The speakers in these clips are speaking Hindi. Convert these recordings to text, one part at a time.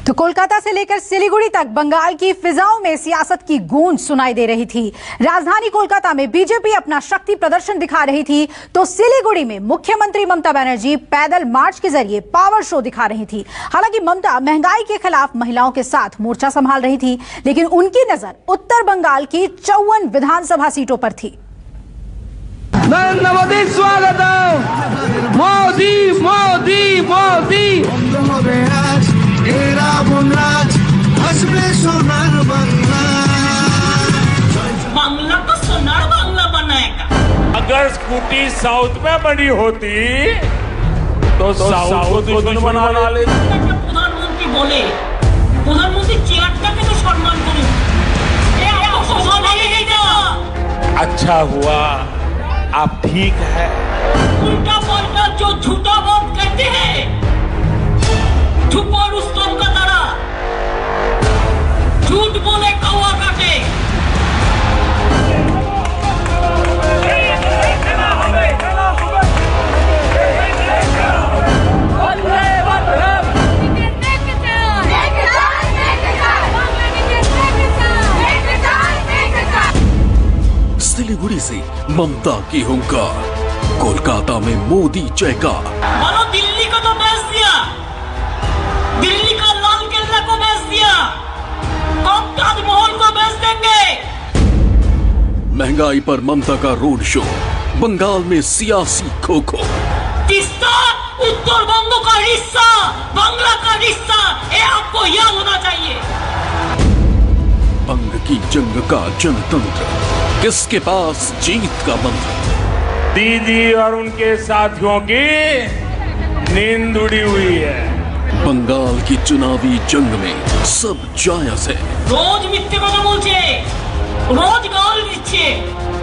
तो कोलकाता से लेकर सिलीगुड़ी तक बंगाल की फिजाओं में सियासत की गूंज सुनाई दे रही थी। राजधानी कोलकाता में बीजेपी अपना शक्ति प्रदर्शन दिखा रही थी, तो सिलीगुड़ी में मुख्यमंत्री ममता बनर्जी पैदल मार्च के जरिए पावर शो दिखा रही थी। हालांकि ममता महंगाई के खिलाफ महिलाओं के साथ मोर्चा संभाल रही थी, लेकिन उनकी नजर उत्तर बंगाल की 54 विधानसभा सीटों पर थी। नरेंद्र मोदी स्वागत। मोदी मोदी मोदी बांग्ला को सोनार बांग्ला बनाएगा। अगर स्कूटी साउथ में बनी होती तो साउथ को दुश्मन बना लेते। प्रधानमंत्री बोले, प्रधानमंत्री চেয়ারটাকে तो सम्मान करो। ये आपको सोना नहीं देगा। अच्छा हुआ आप ठीक है। उल्टा पलटा जो झूठा बात कहते हैं, छुपा रुस्तम का तरह झूठ बोले कौवा काटे। सिलीगुड़ी से ममता की हुंकार, कोलकाता में मोदी जयकार। बोलो दिल्ली को तो बेच दिया, दिल्ली का लाल किला को बेच दिया, अब ताजमहल को बेच देंगे। महंगाई पर ममता का रोड शो, बंगाल में सियासी खो खो। तीस्ता उत्तर बंग का हिस्सा, बांग्ला का हिस्सा, ये आपको याद होना चाहिए। बंग की जंग का जनतंत्र, किसके पास जीत का मंत्र। दीदी और उनके साथियों की नींद उड़ी हुई है। बंगाल की चुनावी जंग में सब जायज है। रोज मिथ्ये কথা বলছে, रोज गाल দিচ্ছে,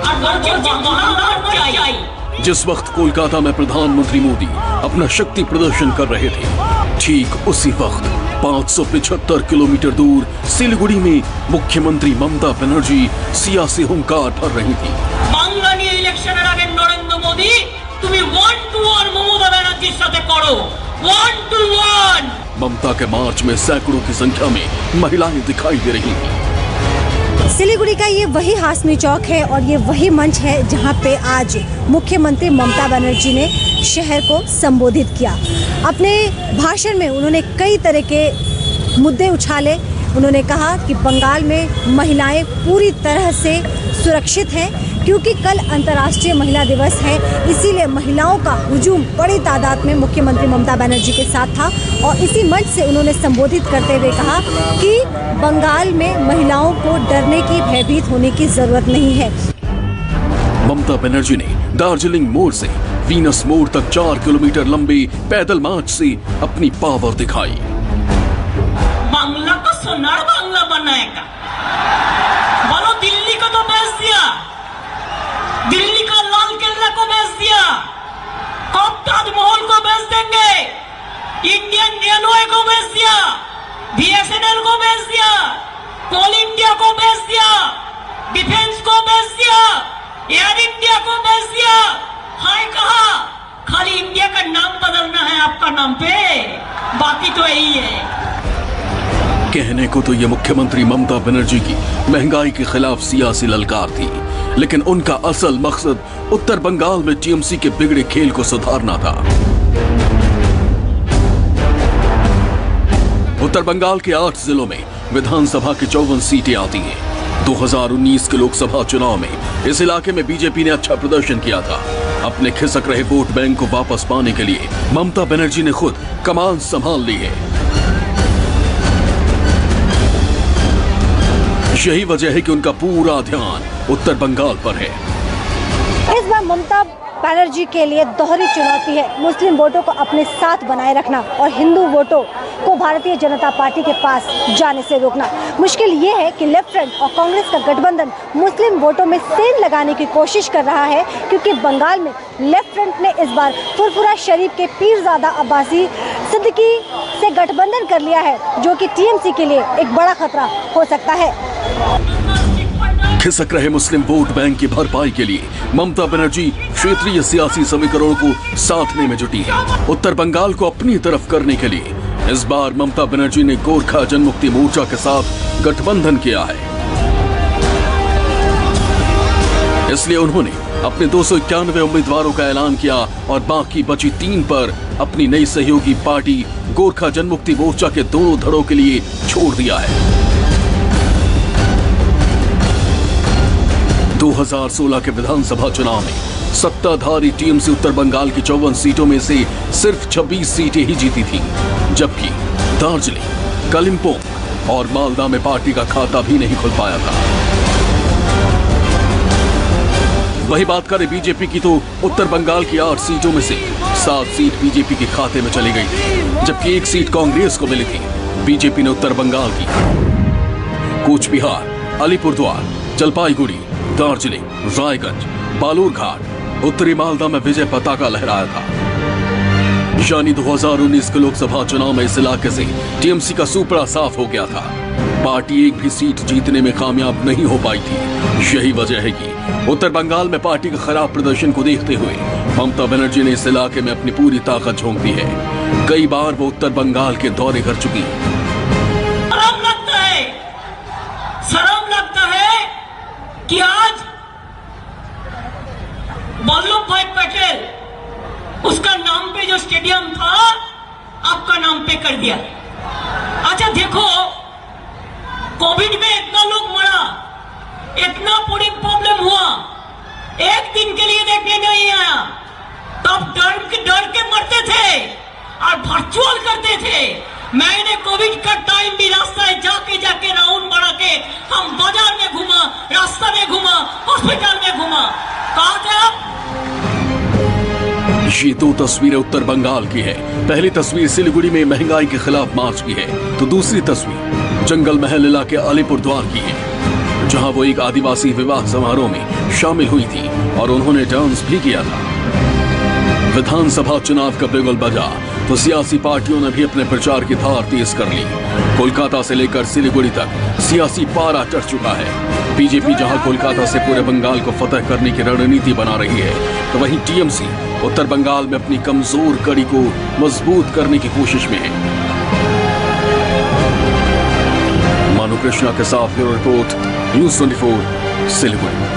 আর বলছে বাংলা চাই। जिस वक्त कोलकाता में प्रधानमंत्री मोदी अपना शक्ति प्रदर्शन कर रहे थे, ठीक उसी वक्त 575 किलोमीटर दूर सिलीगुड़ी में मुख्यमंत्री ममता बनर्जी सियासी हुंकार भर रही थी। বাংলা নিয়ে ইলেকশনের আগে নরেন্দ্র মোদি তুমি 1-to-1 মমতা ব্যানার্জির সাথে করো, 1-to-1। ममता के मार्च में सैकड़ों की संख्या में महिलाएं दिखाई दे रही थी। सिलीगुड़ी का ये वही हासमी चौक है और ये वही मंच है जहां पे आज मुख्यमंत्री ममता बनर्जी ने शहर को संबोधित किया। अपने भाषण में उन्होंने कई तरह के मुद्दे उछाले। उन्होंने कहा कि बंगाल में महिलाएं पूरी तरह से सुरक्षित हैं, क्योंकि कल अंतर्राष्ट्रीय महिला दिवस है, इसीलिए महिलाओं का हुजूम बड़ी तादाद में मुख्यमंत्री ममता बनर्जी के साथ था। और इसी मंच से उन्होंने संबोधित करते हुए कहा कि बंगाल में महिलाओं को डरने की, भयभीत होने की जरूरत नहीं है। ममता बनर्जी ने दार्जिलिंग मोड़ से वीनस मोड़ तक 4 किलोमीटर लंबे पैदल मार्च से अपनी पावर दिखाई। बांग्ला को सोनार बांग्ला बनाएगा। बोलो दिल्ली को तो बेच दिया, दिल्ली का लाल किला को बेच दिया, अब ताजमहल को बेच देंगे, इंडियन रेलवे को बेच दिया, बीएसएनएल को बेच दिया, कोल इंडिया को बेच दिया, डिफेंस को बेच दिया, एयर इंडिया को बेच दिया। हाय कहा खाली इंडिया का नाम बदलना है आपका नाम पे, बाकी तो यही है। कहने को तो ये मुख्यमंत्री ममता बनर्जी की महंगाई के खिलाफ सियासी ललकार थी, लेकिन उनका असल मकसद उत्तर बंगाल में टीएमसी के बिगड़े खेल को सुधारना था। उत्तर बंगाल के 8 जिलों में विधानसभा की 54 सीटें आती हैं। 2019 के लोकसभा चुनाव में इस इलाके में बीजेपी ने अच्छा प्रदर्शन किया था। अपने खिसक रहे वोट बैंक को वापस पाने के लिए ममता बनर्जी ने खुद कमान संभाल ली है। यही वजह है कि उनका पूरा ध्यान उत्तर बंगाल पर है। इस बार ममता बनर्जी के लिए दोहरी चुनौती है, मुस्लिम वोटों को अपने साथ बनाए रखना और हिंदू वोटों को भारतीय जनता पार्टी के पास जाने से रोकना। मुश्किल ये है कि लेफ्ट फ्रंट और कांग्रेस का गठबंधन मुस्लिम वोटों में सेंध लगाने की कोशिश कर रहा है, क्योंकि बंगाल में लेफ्ट फ्रंट ने इस बार फुरफुरा शरीफ के पीरजादा अब्बासी सिद्दीकी से गठबंधन कर लिया है, जो कि टीएमसी के लिए एक बड़ा खतरा हो सकता है। खिसक रहे मुस्लिम वोट बैंक की भरपाई के लिए ममता बनर्जी क्षेत्रीय सियासी समीकरणों को साधने में जुटी है। उत्तर बंगाल को अपनी तरफ करने के लिए इस बार ममता बनर्जी ने गोरखा जनमुक्ति मोर्चा के साथ गठबंधन किया है, इसलिए उन्होंने अपने 291 उम्मीदवारों का ऐलान किया और बाकी बची 3 पर अपनी नई सहयोगी पार्टी गोरखा जनमुक्ति मोर्चा के दोनों धड़ों के लिए छोड़ दिया है। 2016 के विधानसभा चुनाव में सत्ताधारी टीएमसी उत्तर बंगाल की 54 सीटों में से सिर्फ 26 सीटें ही जीती थीं, जबकि दार्जिलिंग, कालिम्पोंग और मालदा में पार्टी का खाता भी नहीं खुल पाया था। वही बात करें बीजेपी की तो उत्तर बंगाल की 8 सीटों में से 7 सीट बीजेपी के खाते में चली गई थी, जबकि 1 सीट कांग्रेस को मिली थी। बीजेपी ने उत्तर बंगाल की कूच बिहार, अलीपुरद्वार, जलपाईगुड़ी, दार्जिलिंग, रायगंज, बालूरघाट, उत्तरी मालदा में विजय पताका लहराया था। यानी 2019 के लोकसभा चुनाव में इस इलाके से टीएमसी का सुपड़ा साफ हो गया था। पार्टी एक भी सीट जीतने में कामयाब नहीं हो पाई थी। यही वजह है कि उत्तर बंगाल में पार्टी के खराब प्रदर्शन को देखते हुए ममता बनर्जी ने इस इलाके में अपनी पूरी ताकत झोंक दी है। कई बार वो उत्तर बंगाल के दौरे कर चुकी है। शर्म लगता है कि आज वल्लभ भाई पटेल उसका नाम पे जो स्टेडियम था आपका नाम पे कर दिया। अच्छा देखो, कोविड में इतना लोग मरा, इतना बड़ी प्रॉब्लम हुआ, एक दिन के लिए देखने नहीं आया, तब डर के मरते थे और वर्चुअल करते थे। मैंने कोविड का टाइम भी रास्ता जाके राउंड बढ़ा के हम बाजार में घूमा, रास्ता में घूमा, हॉस्पिटल में घूमा। कहा थे आप? ये 2 तस्वीरें उत्तर बंगाल की है। पहली तस्वीर सिलीगुड़ी में महंगाई के खिलाफ मार्च की है, तो दूसरी तस्वीर जंगल महल इलाके अलीपुरद्वार की है, जहां वो एक आदिवासी विवाह समारोह में शामिल हुई थी और उन्होंने डांस भी किया था। विधानसभा चुनाव का बिगुल बजा तो सियासी पार्टियों ने भी अपने प्रचार की धार तेज कर ली। कोलकाता से लेकर सिलीगुड़ी तक सियासी पारा चढ़ चुका है। बीजेपी जहां कोलकाता से पूरे बंगाल को फतह करने की रणनीति बना रही है, तो वहीं टीएमसी उत्तर बंगाल में अपनी कमजोर कड़ी को मजबूत करने की कोशिश में है। मानु कृष्णा के साथ ब्यूरो रिपोर्ट, न्यूज़ 24 सिलीगुड़ी।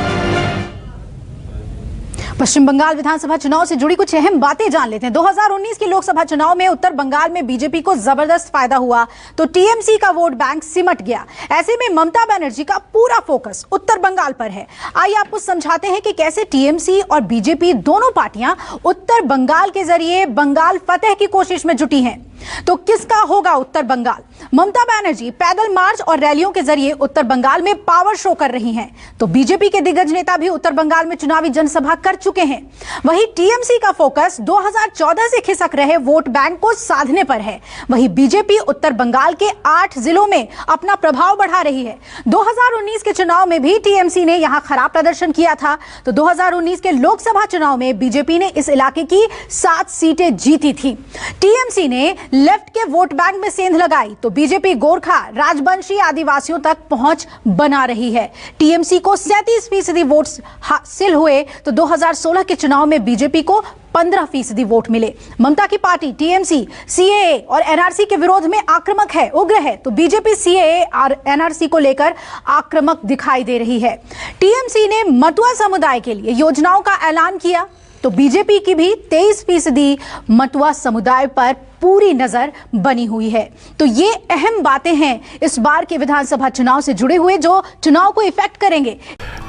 पश्चिम बंगाल विधानसभा चुनाव से जुड़ी कुछ अहम बातें जान लेते हैं। 2019 के लोकसभा चुनाव में उत्तर बंगाल में बीजेपी को जबरदस्त फायदा हुआ तो टीएमसी का वोट बैंक सिमट गया। ऐसे में ममता बनर्जी का पूरा फोकस उत्तर बंगाल पर है। आइए आपको समझाते हैं कि कैसे टीएमसी और बीजेपी दोनों पार्टियां उत्तर बंगाल के जरिए बंगाल फतेह की कोशिश में जुटी हैं। तो किसका होगा उत्तर बंगाल? ममता बनर्जी पैदल मार्च और रैलियों के जरिए उत्तर बंगाल में पावर शो कर रही हैं, तो बीजेपी के दिग्गज नेता भी उत्तर बंगाल में चुनावी जनसभा कर चुके हैं। वहीं टीएमसी का फोकस 2014 से खिसक रहे वोट बैंक को साधने पर है। वहीं बीजेपी उत्तर बंगाल के 8 जिलों में अपना प्रभाव बढ़ा रही है। 2019 के चुनाव में भी टीएमसी ने यहां खराब प्रदर्शन किया था, तो 2019 के लोकसभा चुनाव में बीजेपी ने इस इलाके की 7 सीटें जीती थी। टीएमसी ने लेफ्ट के वोट बैंक में सेंध लगाई तो बीजेपी गोरखा राजवंशी आदिवासियों तक पहुंच बना रही है। टीएमसी को 37% वोट हासिल हुए तो 2016 के चुनाव में बीजेपी को 15% वोट मिले। ममता की पार्टी टीएमसी सीएए और एनआरसी के विरोध में आक्रामक है, उग्र है, तो बीजेपी सीएए और एनआरसी को लेकर आक्रामक दिखाई दे रही है। टीएमसी ने मतुआ समुदाय के लिए योजनाओं का ऐलान किया तो बीजेपी की भी 23% मतुआ समुदाय पर पूरी नजर बनी हुई है। तो ये अहम बातें हैं इस बार के विधानसभा चुनाव से जुड़े हुए जो चुनाव को इफेक्ट करेंगे।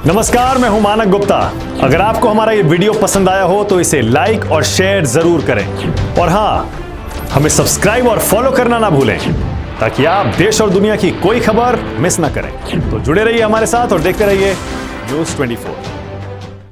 नमस्कार, मैं हूं मानक गुप्ता। अगर आपको हमारा ये वीडियो पसंद आया हो तो इसे लाइक और शेयर जरूर करें और हाँ, हमें सब्सक्राइब और फॉलो करना ना भूलें ताकि आप देश और दुनिया की कोई खबर मिस ना करें। तो जुड़े रहिए हमारे साथ और देखते रहिए न्यूज़ 24।